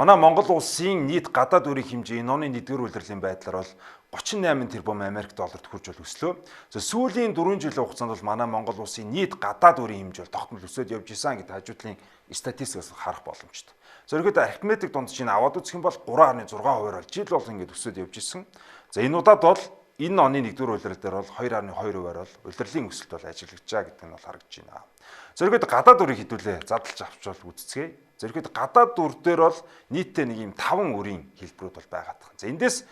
манай Монгол улсын нийт гадаад өрийн хэмжээ энэ оны 1-р улирлын байдлаар бол 38 тэрбум Америк долларт хүрч өслөө. За сүүлийн 4 жилийн хугацаанд бол манай Монгол улсын нийт гадаад өрийн хэмжээ бол тогтмол өсөд явж исэн гэдэг хажуудлын статистикаас харах боломжтой. За ерөөдөө арифметик дундчийг аваад үзэх юм бол 3.6% бол жил бол ингэж өсөд явж исэн. За энэ удаад бол энэ оны 1-р улирал дээр бол 2.2%-аар бол улирлын өсөлт бол ажиглагдж байгаа гэдэг нь бол харагдж байна. За ерөөдөө гадаад өрийг хэдүүлээ задлж авч бол үзцгээе. За ерөөдөө гадаад үр дээр бол нийтдээ нэг юм 5 өрийн хэлбэрүүд бол байгаа. За эндээс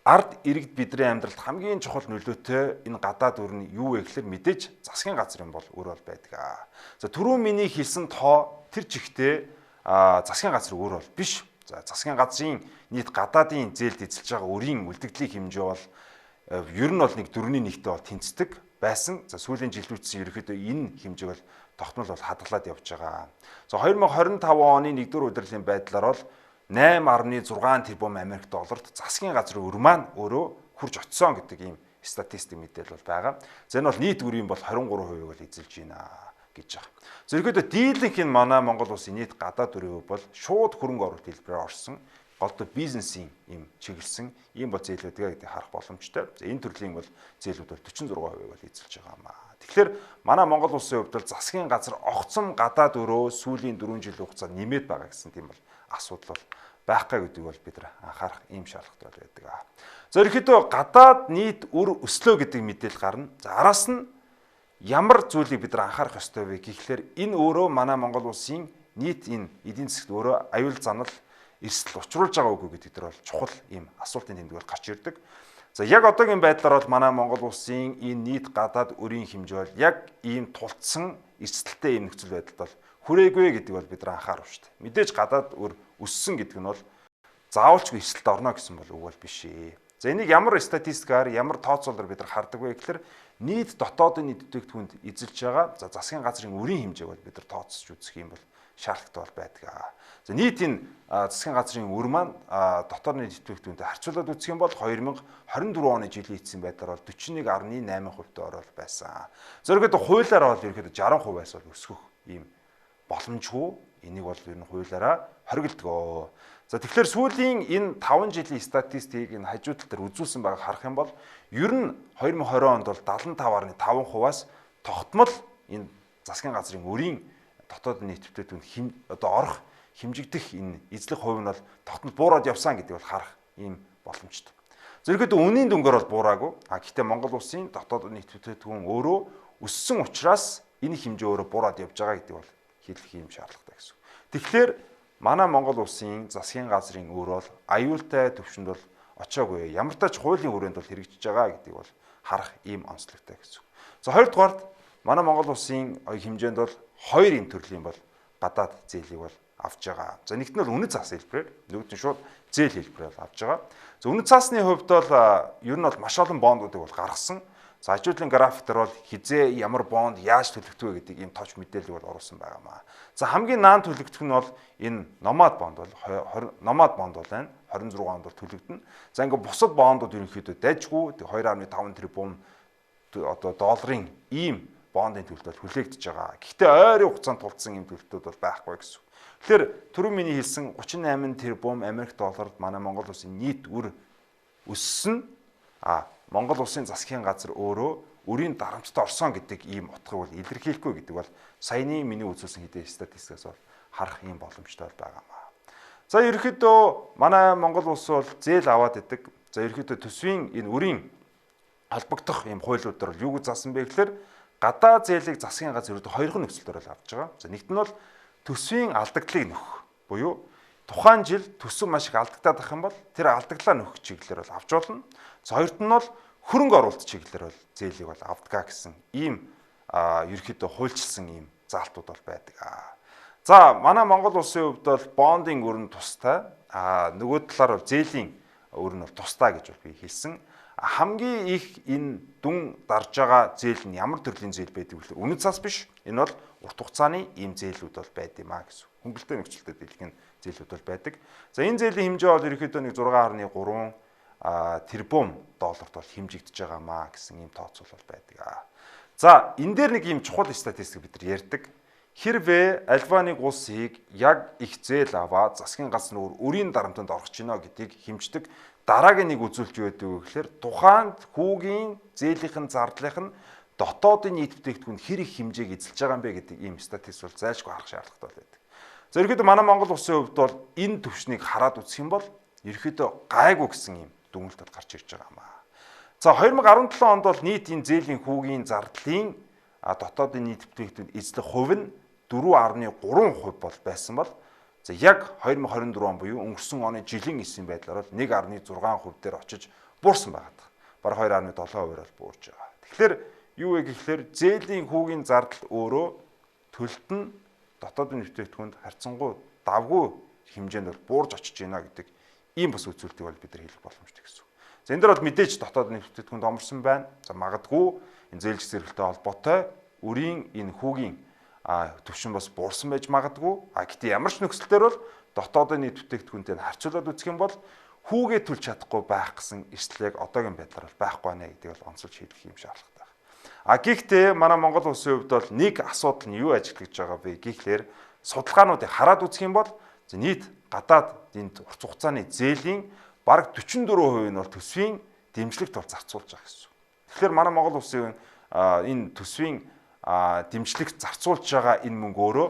ард иргэд бидний амьдралд хамгийн чухал нөлөөтэй энэ гадаад үр нь юу вэ гэхээр мэдээж засгийн газрын бол өөр бол байдаг. За түрүүн миний хэлсэн тоо тэр чигтээ засгийн газар өөр бол биш. За засгийн газрын нийт гадаадын зээлд эзэлж байгаа өрийн үлдэгдлийн хэмжээ бол ер нь бол нэг 4.1-тэй бол тэнцдэг байсан. За сүүлийн жилдүүдсэн ерөөхдөө энэ хэмжээг бол тогтмол бол хадгалаад явж байгаа. За 2025 оны 1-р улирлын байдлаар бол 8.6 тэрбум Америк долларт засгийн газрын өр маань өөрөө хурж очсон гэдэг ийм статистик мэдээлэл бол байгаа. За энэ бол нийт өрийн бол 23% бол эзэлж байна гэж байгаа. За ерөөдөө дийлэнх нь манай Монгол улсын нийт гадаад өрийн бол шууд хөрөнгө оруулалт хэлбэрээр орсон. Голдоо бизнесийн ийм чиглэсэн ийм бол зээлүүдгээ гэдэг харах боломжтой. За энэ төрлийн бол зээлүүд бол 46% бол эзэлж байгаа юм аа. Тэгэхээр манай Монгол улсын хувьд бол засгийн газар огцом гадаад өрөө сүүлийн 4 жилийн хугацаанд нэмээд байгаа гэсэн тийм бол асуудал бол байхгүй гэдгийг бол бид анхаарах ийм шаардлагатай байдаг. За ерөнхийдөө гадаад нийт өр өслөө гэдэг мэдээлэл гарна. За араас нь ямар зүйлийг бид анхаарах ёстой вэ гэхлээр энэ өөрөө манай Монгол улсын нийт энэ эдийн засгт өөрөө аюул занал эрсдэл учруулж байгаа үгүй гэдэг дээр бол чухал ийм асуултын тэмдгээр гарч ирдэг. За яг одоогийн байдлаар бол манай Монгол улсын энэ нийт гадаад өрийн хэмжээ бол яг ийм тулцсан эрсдэлтэй ийм нөхцөл байдалд бол хүрээгүй гэдэг бол бид анхаарав шүү дээ. Мэдээж гадаад өр өссөн гэдэг нь бол заавалчгүй эрсдэлд орно гэсэн бол үг бол биш ээ. За энийг ямар статистикаар ямар тооцоолоор бид хардаг вэ гэхээр нийт дотоодын нийт бүтээгдэхүүнд эзэлж байгаа за засгийн газрын өрийн хэмжээг бол бид тооцож үзэх юм бол шаардлагатай бол байдаг. За нийт энэ засгийн газрын өр маань дотоодны бүтээгдэхүүнтэй харьцуулаад үзэх юм бол 2024 оны жилийн эцсийн байдлаар бол 41.8% орол байсан. Зэрэгт хуулиараа бол ерөөхдөө 60%-аас бол өсгөх ийм боломжгүй. Энийг бол ер нь хуулиараа хоригддог. За тэгэхээр сүүлийн энэ 5 жилийн статистикийг энэ хажуу тал дээр үзүүлсэн байгааг харах юм бол ер нь 2020 онд бол 75.5%-аас тогтмол энэ засгийн газрын өрийн дотоод нийт бүтээгдэхүүн орох хэмжигдэх энэ эзлэх хувь нь бол тогтмол буураад явсан гэдэг бол харах ийм боломжтой. Зэрэгт үнийн дүнгээр бол буураагүй. Гэхдээ Монгол улсын дотоод нийт бүтээгдэхүүн өөрөө өссөн учраас энэ хэмжээ өөрөө буураад явж байгаа гэдэг бол хэлэх ийм шаардлагатай гэсэн. Тэгэхээр манай Монгол улсын засгийн газрын өр бол аюултай төвшөнд бол очоогүй. Ямар ч тач хуулийн хүрээнд бол хэрэгжиж байгаа гэдгийг бол харах ийм онцлогтой гэсэн. За хоёрдугаарт манай Монгол улсын хэмжээнд бол 2 ийм төрлийн бол гадаад зээлийг бол авч байгаа. За нэгт нь бол үнэт цаас хэлбэрээр, нөгөөт нь шууд зээл хэлбэрээр авч байгаа. За үнэт цаасны хувьд бол ер нь бол маш олон бондуудыг бол гаргасан. За хажуудлын график дээр бол хизээ ямар бонд яаж төлөгдөх вэ гэдэг ийм товч мэдээлэл бол оруулсан байгаамаа. За хамгийн наан төлөгдөх нь бол энэ номад бонд бол 26 онд бол төлөгдөнө. За ингээ бусад бондууд ерөнхийдөө дайжгүй 2.5 тэрбум одоо долларын ийм бондын төлөлт бол хүлээгдэж байгаа. Гэхдээ ойрын хугацаанд тулцсан ийм төлөлтүүд бол байхгүй гэсэн. Тэгэхээр түрүүн миний хэлсэн 38 тэрбум Америк долларт манай Монгол улсын нийт өр өссөн. Монгол улсын засгийн газар өөрөө өрийн дарамттай орсон гэдэг ийм утгыг бол илэрхийлэхгүй гэдэг бол саяны миний үзүүлсэн хэдийн статистикаас бол харах ийм боломжтой байгаамаа. За ерөнхийдөө манай Монгол улс бол зээл аваад идэг. За ерөнхийдөө төсвийн энэ өрийн холбогдох ийм хуулиуд дээр юу гэж заасан бэ гэхээр гадаа зээлийг засгийн газар ерөнхийдөө хоёрхан нөхцөлөөр л авч байгаа. За нэгт нь бол төсвийн алдагдлыг нөхөх буюу тухайн жил төсөв маш их алдагдаад байх юм бол тэр алдагдлаа нөхөх чиглэлээр бол авч болно. За хоёрт нь бол хөрөнгө оруулалт чиглэлээр бол зээлийг бол авдгаа гэсэн ийм ерөнхийдөө хуульчилсан ийм заалтууд бол байдаг. За манай Монгол улсын хувьд бол бондын өр нь тустай, нөгөө талаар бол зээлийн өр нь бол тустай гэж би хэлсэн. Хамгийн их энэ дүн дарж байгаа зээл нь ямар төрлийн зээл байдаг вэ? Үнэт цаас биш. Энэ бол урт хугацааны ийм зээлүүд бол байд юм а гэсэн. Хөнгөлөлтөй нөхцөлтэй дэлхийн зээлүүд бол байдаг. За энэ зээлийн хэмжээ бол ерөнхийдөө нэг 6.3 тэрбум долларт бол хэмжигдэж байгаамаа гэсэн ийм тооцоол бол байдаг. За энэ дээр нэг ийм чухал статистик бид нар ярьдаг. Хэрвээ альва нэг улсыг яг их зээл аваад засгийн гац нүүр өрийн дарамтанд орох ч гинэ гэдгийг хэмждэг дараагийн нэг үзүүлэлт юу гэдэг вэ гэхээр тухайн хүүгийн зээлийнхэн зардлынх нь дотоодын нийт бүтээгдэхүүн хэр их хэмжээг эзэлж байгаа юм бэ гэдэг ийм статистик бол зайлшгүй харах шаардлагатай байдаг. За ерөнхийдөө манай Монгол улсын хувьд бол энэ төвшнийг хараад үзэх юм бол ерөнхийдөө гайгүй гэсэн ийм дүгнэлтэд гарч ирж байгаа юм аа. За 2017 онд бол нийт энэ зээлийн хүүгийн зардлын дотоодын нийт бүтээгдэхүүн эзлэх хувь нь 4.3% бол байсан бол за яг 2024 он буюу өнгөрсөн оны жилийн эсийн байдлаар бол 1.6% дээр очиж буурсан байгаа. Бараг 2.7% бол буурж байгаа. Тэгэхээр юу вэ гэхээр зээлийн хүүгийн зардал өөрөө төлөлт нь дотоодын бүтээгдэхүүнд харьцангуй давгүй хэмжээнд бол буурж очиж байна гэдэг ийм бас үзүүлэлтийг бол бид нар хэлэх боломжтой гэсэн. За энэ дөр бол мэдээж дотоодын бүтээгдэхүүнд оморсон байна. За магадгүй энэ зээлж зэрэгтэй холбоотой өрийн энэ хүүгийн төвшин бас буурсан байж магадгүй. Гэхдээ ямар ч нөхцөлтөөр бол дотоодын нийт бүтээгдэхүүнтэй харьцуулаад үзэх юм бол хүүгээ төлж чадахгүй байх гэсэн эрсдлийг одоогийн байдлаар бол байхгүй байна гэдгийг бол онцолж хэлэх юм шаардлагатай байна. Гэхдээ манай Монгол улсын хувьд бол нэг асуудал нь юу ажиглаж байгаа вэ гэхлээр судалгаануудыг хараад үзэх юм бол нийт гадаад энд урт хугацааны зээлийн бараг 44% нь бол төсвийн дэмжлэгт бол зарцуулж байгаа гэсэн. Тэгэхээр манай Монгол улсын энэ төсвийн дэмжлэгт зарцуулж байгаа энэ мөнгө өөрөө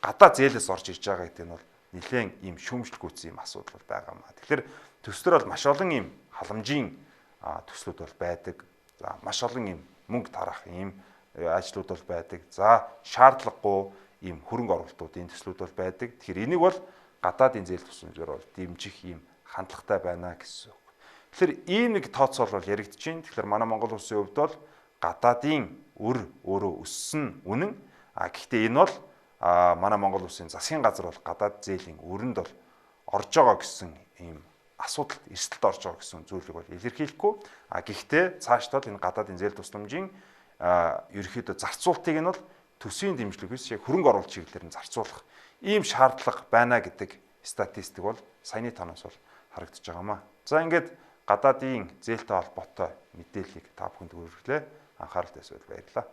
гадаа зээлээс орж ирж байгаа гэдэг нь бол нэлээд ийм шүүмжлэггүйц юм асуудал байгаа юм аа. Тэгэхээр төслөр бол маш олон ийм халамжийн төслүүд бол байдаг. За маш олон ийм мөнгө тарах ийм ажлууд бол байдаг. За шаардлагагүй ийм хөрөнгө оруулалтуудын төслүүд бол байдаг. Тэгэхээр энийг бол гадаадын зээл тусламжаар бол дэмжих ийм хандлагатай байна гэсэн үг. Тэгэхээр ийм нэг тооцоол бол яригдж байна. Тэгэхээр манай Монгол улсын хувьд бол гадаадын өр өөрөө өссөн үнэн. Гэхдээ энэ бол манай Монгол улсын засгийн газар бол гадаад зээлийн өрөнд бол орж байгаа гэсэн ийм асуудал эрсдэлд орж байгаа гэсэн зүйлийг бол илэрхийлэхгүй. Гэхдээ цаашдаа энэ гадаадын зээл тусламжийн ерөнхийдөө зарцуултыг нь бол төсвийн дэмжлэг биш яг хөрөнгө оруулалт чиглэлээр нь зарцуулах ийм шаардлага байна гэдэг статистик бол саяны тоноос бол харагдаж байгаамаа. За ингээд гадаадын зээлтэй холбоотой мэдээллийг та бүхэнд хүргэлээ. Анхаарал тавьсанд баярлалаа.